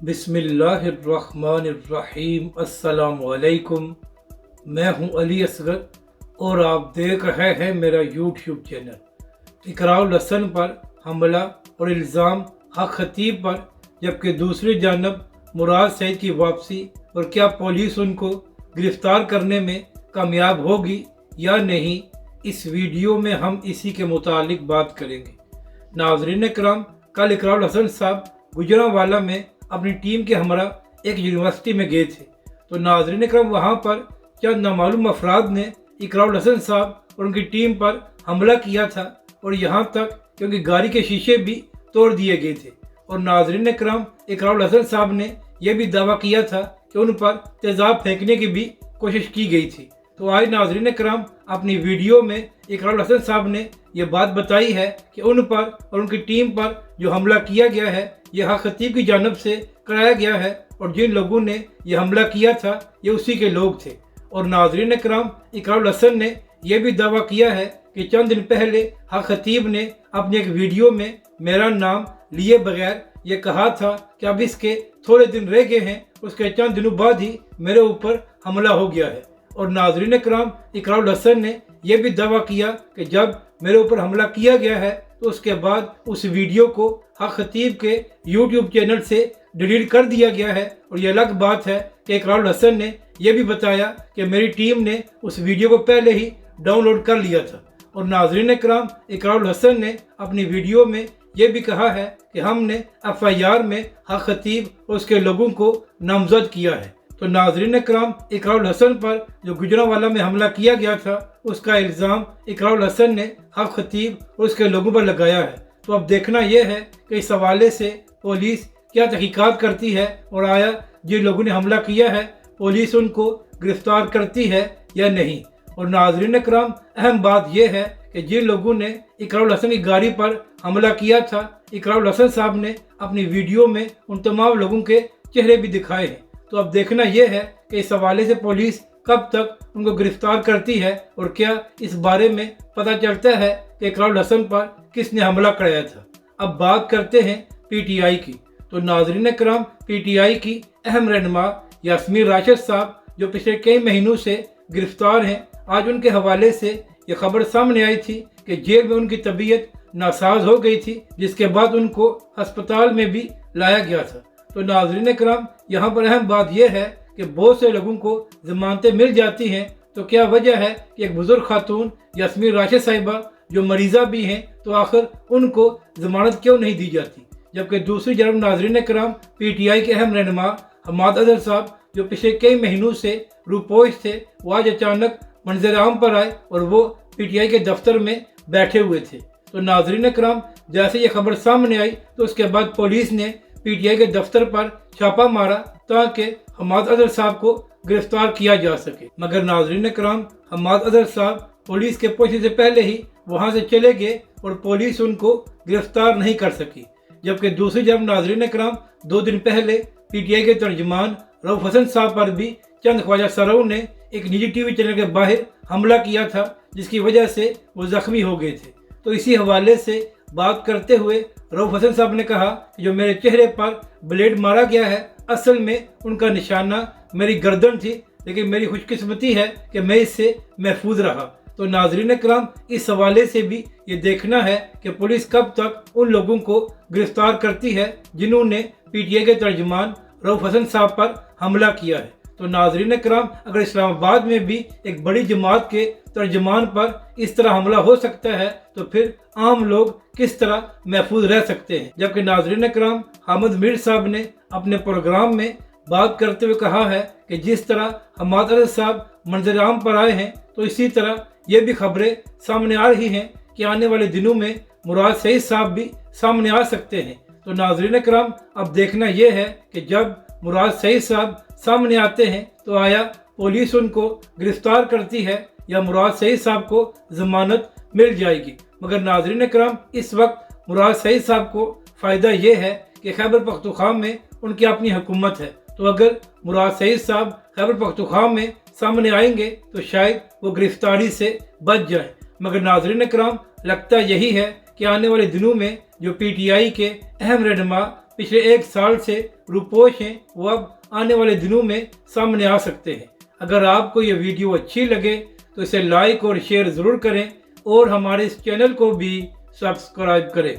बिस्मिल्लाहिर्रहमानिर्रहीम। अस्सलामुअलैकुम। मैं हूं अली असगर और आप देख रहे हैं मेरा यूट्यूब चैनल। इकराउल हसन पर हमला और इल्ज़ाम हक खतीब पर, जबकि दूसरी जानब मुराद सईद की वापसी, और क्या पुलिस उनको गिरफ्तार करने में कामयाब होगी या नहीं, इस वीडियो में हम इसी के मुतालिक बात करेंगे। नाज़रीन कराम, कल इकराउल हसन साहब गुजरांवाला में अपनी टीम के हमरा एक यूनिवर्सिटी में गए थे। तो नाज़रीन कराम, वहाँ पर चंद नामालूम अफराद ने इकराउल हसन साहब और उनकी टीम पर हमला किया था, और यहाँ तक कि उनकी गाड़ी के शीशे भी तोड़ दिए गए थे। और नाज़रीन कराम, इकराउल हसन साहब ने यह भी दावा किया था कि उन पर तेज़ाब फेंकने की भी कोशिश की गई थी। तो आज नाज़रीन कराम, अपनी वीडियो में इकराउल हसन साहब ने यह बात बताई है कि उन पर और उनकी टीम पर जो हमला किया गया है, यह हक खतीब की जानब से कराया गया है, और जिन लोगों ने यह हमला किया था ये उसी के लोग थे। और नाज़रीन कराम, इकराउल हसन ने यह भी दावा किया है कि चंद दिन पहले हक खतीब ने अपनी एक वीडियो में मेरा नाम लिए बगैर ये कहा था कि अब इसके थोड़े दिन रह गए हैं, उसके चंद दिनों बाद ही मेरे ऊपर हमला हो गया है। और नाज़रीन कराम, इकराउल हसन ने यह भी दावा किया कि जब मेरे ऊपर हमला किया गया है तो उसके बाद उस वीडियो को हक खतीब के यूट्यूब चैनल से डिलीट कर दिया गया है। और यह अलग बात है कि इकराउल हसन ने यह भी बताया कि मेरी टीम ने उस वीडियो को पहले ही डाउनलोड कर लिया था। और नाज़रीन कराम, इकराउल हसन ने अपनी वीडियो में यह भी कहा है कि हमने FIR में हक खतीब और उसके लोगों को नामजद किया है। तो नाज़रीन कराम, इकराउल हसन पर जो गुजरांवाला में हमला किया गया था, उसका इल्ज़ाम इकराउल हसन ने हक खतीब और उसके लोगों पर लगाया है। तो अब देखना यह है कि इस हवाले से पुलिस क्या तहकीकात करती है, और आया जिन लोगों ने हमला किया है पुलिस उनको गिरफ्तार करती है या नहीं। और नाज़रीन कराम, अहम बात यह है कि जिन लोगों ने इकराउल हसन की गाड़ी पर हमला किया था, इकराउल हसन साहब ने अपनी वीडियो में उन तमाम लोगों के चेहरे भी दिखाए हैं। तो अब देखना यह है कि इस हवाले से पुलिस कब तक उनको गिरफ्तार करती है, और क्या इस बारे में पता चलता है कि इकराउल हसन पर किसने हमला कराया था। अब बात करते हैं PTI की। तो नाज़रीन कराम, PTI की अहम रहनुमा यास्मीन राशिद साहब, जो पिछले कई महीनों से गिरफ्तार हैं, आज उनके हवाले से ये खबर सामने आई थी कि जेल में उनकी तबीयत नासाज हो गई थी, जिसके बाद उनको अस्पताल में भी लाया गया था। तो नाज़रीन कराम, यहाँ पर अहम बात यह है कि बहुत से लोगों को जमानतें मिल जाती हैं, तो क्या वजह है कि एक बुजुर्ग खातून यास्मीन राशिद साहिबा जो मरीज़ा भी हैं, तो आखिर उनको जमानत क्यों नहीं दी जाती। जबकि दूसरी तरफ नाज़रीन कराम, PTI के अहम रहनुमा हमाद अजहर साहब, जो पिछले कई महीनों से रूपोश थे, वो आज अचानक मंजर आम पर आए और वो PTI के दफ्तर में बैठे हुए थे। तो नाज़रीन कराम, जैसे ये खबर सामने आई तो उसके बाद पुलिस ने PTI के दफ्तर पर छापा मारा ताकि हमाद अजहर साहब को गिरफ्तार किया जा सके। मगर नाज़रीन कराम, हमाद अजहर साहब पुलिस के पहुंचने से पहले ही वहां से चले गए और पुलिस उनको गिरफ्तार नहीं कर सकी। जबकि दूसरी तरफ नाज़रीन कराम, 2 दिन पहले PTI के तर्जुमान रऊफ हसन साहब पर भी चंद ख्वाजा सराओं ने एक निजी TV चैनल के बाहर हमला किया था, जिसकी वजह से वो जख्मी हो गए थे। तो इसी हवाले से बात करते हुए रऊफ हसन साहब ने कहा कि जो मेरे चेहरे पर ब्लेड मारा गया है, असल में उनका निशाना मेरी गर्दन थी, लेकिन मेरी खुशकिस्मती है कि मैं इससे महफूज रहा। तो नाज़रीन कराम, इस हवाले से भी ये देखना है कि पुलिस कब तक उन लोगों को गिरफ्तार करती है जिन्होंने PTI के तर्जुमान रऊफ हसन साहब पर हमला किया है। तो नाज़रीन कराम, अगर इस्लामाबाद में भी एक बड़ी जमात के तर्जुमान पर इस तरह हमला हो सकता है, तो फिर आम लोग किस तरह महफूज रह सकते हैं। जबकि नाज़रीन कराम, हामिद मीर साहब ने अपने प्रोग्राम में बात करते हुए कहा है कि जिस तरह हमाद अजहर साहब मंजर आम पर आए हैं, तो इसी तरह ये भी खबरें सामने आ रही हैं कि आने वाले दिनों में मुराद सईद साहब भी सामने आ सकते हैं। तो नाज़रीन कराम, अब देखना यह है कि जब मुराद सईद साहब सामने आते हैं तो आया पुलिस उनको गिरफ्तार करती है या मुराद सईद साहब को जमानत मिल जाएगी। मगर नाज़रीन कराम, इस वक्त मुराद सईद साहब को फ़ायदा ये है कि खैबर पख्तूनख्वा में उनकी अपनी हुकूमत है। तो अगर मुराद सईद साहब खैबर पख्तूनख्वा में सामने आएंगे तो शायद वो गिरफ्तारी से बच जाए। मगर नाज़रीन कराम, लगता यही है कि आने वाले दिनों में जो PTI के अहम रहनुमा پچھلے 1 سال سے روپوش ہیں وہ اب آنے والے دنوں میں سامنے آ سکتے ہیں۔ اگر آپ کو یہ ویڈیو اچھی لگے تو اسے لائک اور شیئر ضرور کریں اور ہمارے اس چینل کو بھی سبسکرائب کریں۔